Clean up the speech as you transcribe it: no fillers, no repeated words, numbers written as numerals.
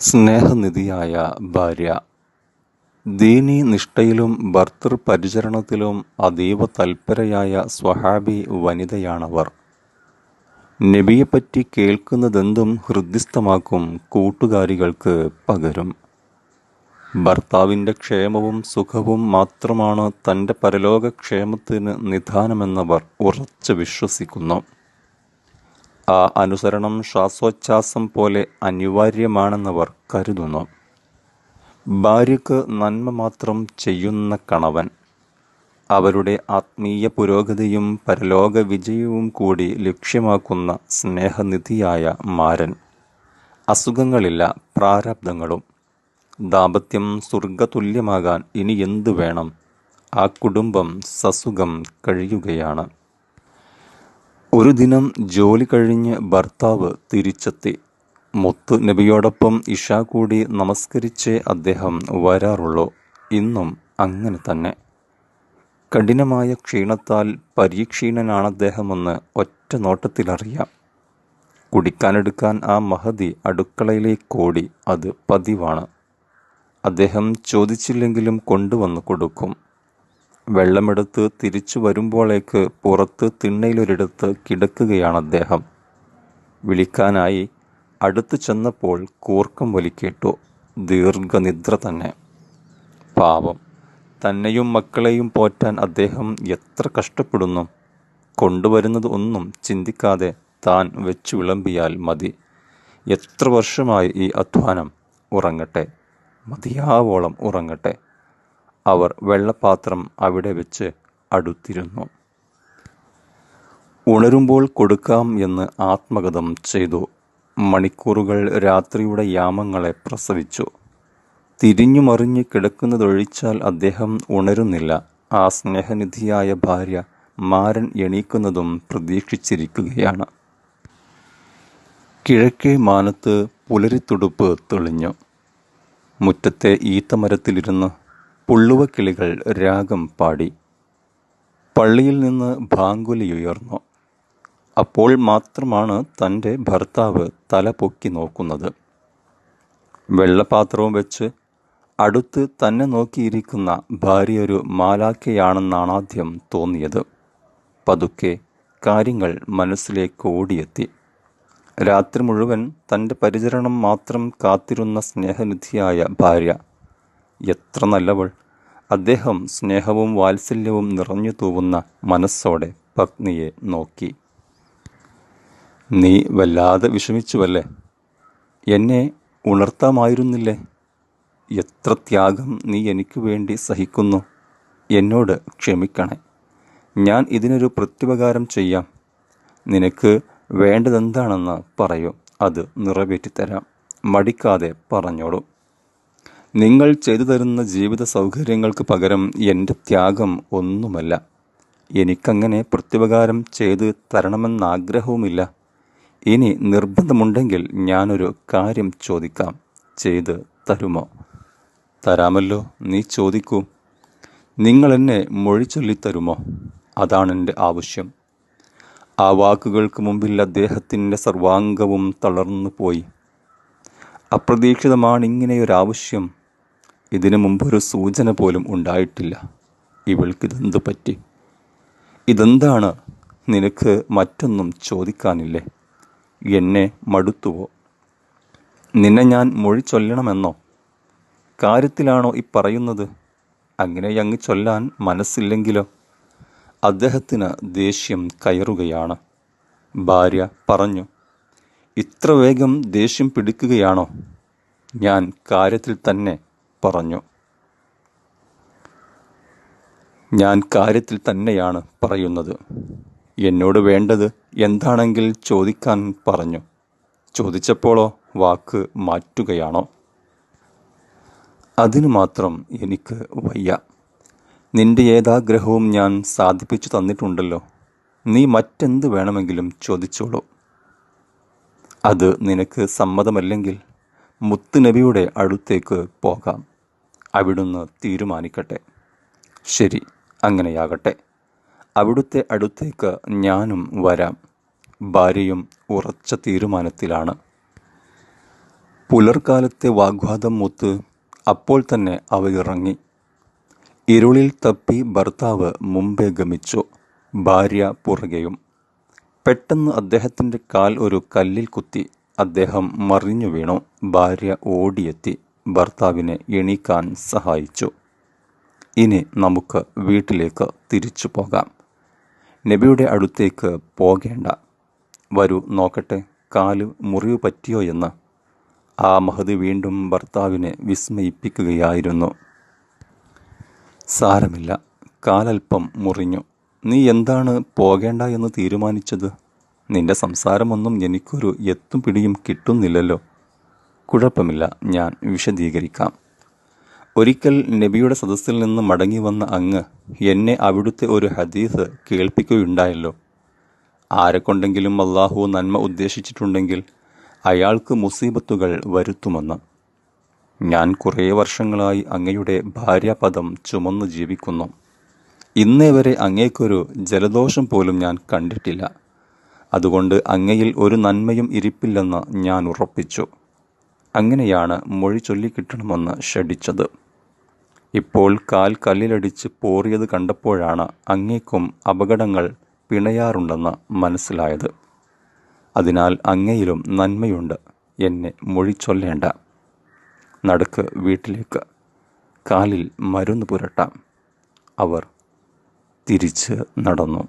സ്നേഹനിധിയായ ഭാര്യ. ദീനീ നിഷ്ഠയിലും ഭർതൃപരിചരണത്തിലും അതീവ തൽപരയായ സ്വഹാബി വനിതയാണവർ. നബിയെപ്പറ്റി കേൾക്കുന്നതെന്തും ഹൃദ്യസ്ഥമാക്കും കൂട്ടുകാരികൾക്ക് പകരും. ഭർത്താവിൻ്റെ ക്ഷേമവും സുഖവും മാത്രമാണ് തൻ്റെ പരലോകക്ഷേമത്തിന് നിദാനമെന്നവർ ഉറച്ചു വിശ്വസിക്കുന്നു. ആ അനുസരണം ശ്വാസോച്ഛ്വാസം പോലെ അനിവാര്യമാണെന്നവർ കരുതുന്നു. ഭാര്യയ്ക്ക് നന്മ മാത്രം ചെയ്യുന്ന കണവൻ, അവരുടെ ആത്മീയ പുരോഗതിയും പരലോക വിജയവും കൂടി ലക്ഷ്യമാക്കുന്ന സ്നേഹനിധിയായ മാരൻ. അസുഖങ്ങളില്ല, പ്രാരാബ്ധങ്ങളും. ദാമ്പത്യം സ്വർഗതുല്യമാകാൻ ഇനി എന്തു വേണം? ആ കുടുംബം സസുഖം കഴിയുകയാണ്. ഒരു ദിനം ജോലി കഴിഞ്ഞ് ഭർത്താവ് തിരിച്ചെത്തി. മുത്ത് നബിയോടൊപ്പം ഇശ കൂടി നമസ്കരിച്ചേ അദ്ദേഹം വരാറുള്ളൂ. ഇന്നും അങ്ങനെ തന്നെ. കഠിനമായ ക്ഷീണത്താൽ പരീക്ഷീണനാണദ്ദേഹമെന്ന് ഒറ്റ നോട്ടത്തിലറിയാം. കുടിക്കാനെടുക്കാൻ ആ മഹതി അടുക്കളയിലേക്കോടി. അത് പതിവാണ്. അദ്ദേഹം ചോദിച്ചില്ലെങ്കിലും കൊണ്ടുവന്ന് കൊടുക്കും. വെള്ളമെടുത്ത് തിരിച്ചു വരുമ്പോഴേക്ക് പുറത്ത് തിണ്ണയിലൊരിടത്ത് കിടക്കുകയാണദ്ദേഹം. വിളിക്കാനായി അടുത്തു ചെന്നപ്പോൾ കൂർക്കം വലി കേട്ടു. ദീർഘനിദ്ര തന്നെ. പാവം, തന്നെയും മക്കളെയും പോറ്റാൻ അദ്ദേഹം എത്ര കഷ്ടപ്പെടുന്നു. കൊണ്ടുവരുന്നത് ഒന്നും ചിന്തിക്കാതെ താൻ വെച്ചു വിളമ്പിയാൽ മതി. എത്ര വർഷമായി ഈ അധ്വാനം? ഉറങ്ങട്ടെ, മതിയാവോളം ഉറങ്ങട്ടെ. അവർ വെള്ളപ്പാത്രം അവിടെ വെച്ച് അടുത്തിരുന്നു. ഉണരുമ്പോൾ കൊടുക്കാം എന്ന് ആത്മഗതം ചെയ്തു. മണിക്കൂറുകൾ രാത്രിയുടെ യാമങ്ങളെ പ്രസവിച്ചു. തിരിഞ്ഞുമറിഞ്ഞ് കിടക്കുന്നതൊഴിച്ചാൽ അദ്ദേഹം ഉണരുന്നില്ല. ആ സ്നേഹനിധിയായ ഭാര്യ മാരൻ എണീക്കുന്നതും പ്രതീക്ഷിച്ചിരിക്കുകയാണ്. കിഴക്കേ മാനത്ത് പുലരിത്തുടുപ്പ് തെളിഞ്ഞു. മുറ്റത്തെ ഈത്തമരത്തിലിരുന്ന് പുള്ളുവക്കിളികൾ രാഗം പാടി. പള്ളിയിൽ നിന്ന് ബാങ്കുലിയുയർന്നു. അപ്പോൾ മാത്രമാണ് തൻ്റെ ഭർത്താവ് തല പൊക്കി നോക്കുന്നത്. വെള്ളപാത്രവും വെച്ച് അടുത്ത് തന്നെ നോക്കിയിരിക്കുന്ന ഭാര്യയൊരു മാലാഖയാണെന്നാണാദ്യം തോന്നിയത്. പതുക്കെ കാര്യങ്ങൾ മനസ്സിലേക്ക് ഓടിയെത്തി. രാത്രി മുഴുവൻ തൻ്റെ പരിചരണം മാത്രം കാത്തിരുന്ന സ്നേഹനിധിയായ ഭാര്യ. എത്ര നല്ലവൾ! അദ്ദേഹം സ്നേഹവും വാത്സല്യവും നിറഞ്ഞു തൂവുന്ന മനസ്സോടെ പത്നിയെ നോക്കി. നീ വല്ലാതെ വിഷമിച്ചുവല്ലേ? എന്നെ ഉണർത്താമായിരുന്നില്ലേ? എത്ര ത്യാഗം നീ എനിക്ക് വേണ്ടി സഹിക്കുന്നു. എന്നോട് ക്ഷമിക്കണേ. ഞാൻ ഇതിനൊരു പ്രത്യുപകാരം ചെയ്യാം. നിനക്ക് വേണ്ടതെന്താണെന്ന് പറയൂ, അത് നിറവേറ്റിത്തരാം. മടിക്കാതെ പറഞ്ഞോളൂ. നിങ്ങൾ ചെയ്തു തരുന്ന ജീവിത സൗകര്യങ്ങൾക്ക് പകരം എൻ്റെ ത്യാഗം ഒന്നുമല്ല. എനിക്കങ്ങനെ പ്രത്യുപകാരം ചെയ്ത് തരണമെന്നാഗ്രഹവുമില്ല. ഇനി നിർബന്ധമുണ്ടെങ്കിൽ ഞാനൊരു കാര്യം ചോദിക്കാം. ചെയ്ത് തരുമോ? തരാമല്ലോ, നീ ചോദിക്കൂ. നിങ്ങളെന്നെ മൊഴി ചൊല്ലിത്തരുമോ? അതാണെൻ്റെ ആവശ്യം. ആ വാക്കുകൾക്ക് മുമ്പിൽ അദ്ദേഹത്തിൻ്റെ സർവാംഗവും തളർന്നു പോയി. അപ്രതീക്ഷിതമാണിങ്ങനെയൊരാവശ്യം. ഇതിനു മുമ്പൊരു സൂചന പോലും ഉണ്ടായിട്ടില്ല. ഇവൾക്കിതെന്തു പറ്റി? ഇതെന്താണ്? നിനക്ക് മറ്റൊന്നും ചോദിക്കാനില്ലേ? എന്നെ മടുത്തുവോ? നിന്നെ ഞാൻ മൊഴി ചൊല്ലണമെന്നോ? കാര്യത്തിലാണോ ഈ പറയുന്നത്? അങ്ങനെയങ്ങ് ചൊല്ലാൻ മനസ്സില്ലെങ്കിലോ? അദ്ദേഹത്തിന് ദേഷ്യം കയറുകയാണ്. ഭാര്യ പറഞ്ഞു, ഇത്ര വേഗം ദേഷ്യം പിടിക്കുകയാണോ? ഞാൻ കാര്യത്തിൽ തന്നെ പറഞ്ഞു. ഞാൻ കാര്യത്തിൽ തന്നെയാണ് പറയുന്നത്. എന്നോട് വേണ്ടത് എന്താണെങ്കിൽ ചോദിക്കാൻ പറഞ്ഞു. ചോദിച്ചപ്പോഴോ വാക്ക് മാറ്റുകയാണോ? അതിനു മാത്രം എനിക്ക് വയ്യ. നിന്റെ ഏതാഗ്രഹവും ഞാൻ സാധിപ്പിച്ചു തന്നിട്ടുണ്ടല്ലോ. നീ മറ്റെന്ത് വേണമെങ്കിലും ചോദിച്ചോളൂ. അത് നിനക്ക് സമ്മതമല്ലെങ്കിൽ മുത്തുനബിയുടെ അടുത്തേക്ക് പോകാം. അവിടുന്ന് തീരുമാനിക്കട്ടെ. ശരി, അങ്ങനെയാകട്ടെ. അവിടുത്തെ അടുത്തേക്ക് ഞാനും വരാം. ഭാര്യയും ഉറച്ച തീരുമാനത്തിലാണ്. പുലർക്കാലത്തെ വാഗ്വാദം മൂത്ത് അപ്പോൾ തന്നെ അവ ഇറങ്ങി. ഇരുളിൽ തപ്പി ഭർത്താവ് മുമ്പേ ഗമിച്ചു, ഭാര്യ പുറകെയും. പെട്ടെന്ന് അദ്ദേഹത്തിൻ്റെ കാൽ ഒരു കല്ലിൽ കുത്തി. അദ്ദേഹം മറിഞ്ഞു വീണു. ഭാര്യ ഓടിയെത്തി ഭർത്താവിനെ എണീക്കാൻ സഹായിച്ചു. ഇനി നമുക്ക് വീട്ടിലേക്ക് തിരിച്ചു പോകാം. നബിയുടെ അടുത്തേക്ക് പോകേണ്ട. വരൂ നോക്കട്ടെ, കാല് മുറിവ് പറ്റിയോ എന്ന്. ആ മഹദി വീണ്ടും ഭർത്താവിനെ വിസ്മയിപ്പിക്കുകയായിരുന്നു. സാരമില്ല, കാലൽപ്പം മുറിഞ്ഞു. നീ എന്താണ് പോകേണ്ട എന്ന് തീരുമാനിച്ചത്? നിന്റെ സംസാരമൊന്നും എനിക്കൊരു എത്തും പിടിയും കിട്ടുന്നില്ലല്ലോ. കുഴപ്പമില്ല, ഞാൻ വിശദീകരിക്കാം. ഒരിക്കൽ നബിയുടെ സദസ്സിൽ നിന്ന് മടങ്ങി വന്ന അങ്ങ് എന്നെ അവിടുത്തെ ഒരു ഹദീസ് കേൾപ്പിക്കുകയുണ്ടായല്ലോ. ആരെക്കൊണ്ടെങ്കിലും അള്ളാഹു നന്മ ഉദ്ദേശിച്ചിട്ടുണ്ടെങ്കിൽ അയാൾക്ക് മുസീബത്തുകൾ വരുത്തുമെന്ന്. ഞാൻ കുറേ വർഷങ്ങളായി അങ്ങയുടെ ഭാര്യാപദം ചുമന്ന് ജീവിക്കുന്നു. ഇന്നേ വരെ അങ്ങേക്കൊരു ജലദോഷം പോലും ഞാൻ കണ്ടിട്ടില്ല. അതുകൊണ്ട് അങ്ങയിൽ ഒരു നന്മയും ഇരിപ്പില്ലെന്ന് ഞാൻ ഉറപ്പിച്ചു. അങ്ങനെയാണ് മൊഴി ചൊല്ലിക്കിട്ടണമെന്ന് ശഠിച്ചത്. ഇപ്പോൾ കാൽ കല്ലിലടിച്ച് പോറിയത് കണ്ടപ്പോഴാണ് അങ്ങേക്കും അപകടങ്ങൾ പിണയാറുണ്ടെന്ന് മനസ്സിലായത്. അതിനാൽ അങ്ങയിലും നന്മയുണ്ട്, എന്നെ മൊഴി ചൊല്ലേണ്ട. നടക്ക് വീട്ടിലേക്ക്, കാലിൽ മരുന്ന് പുരട്ടാം. അവർ തിരിച്ച് നടന്നു.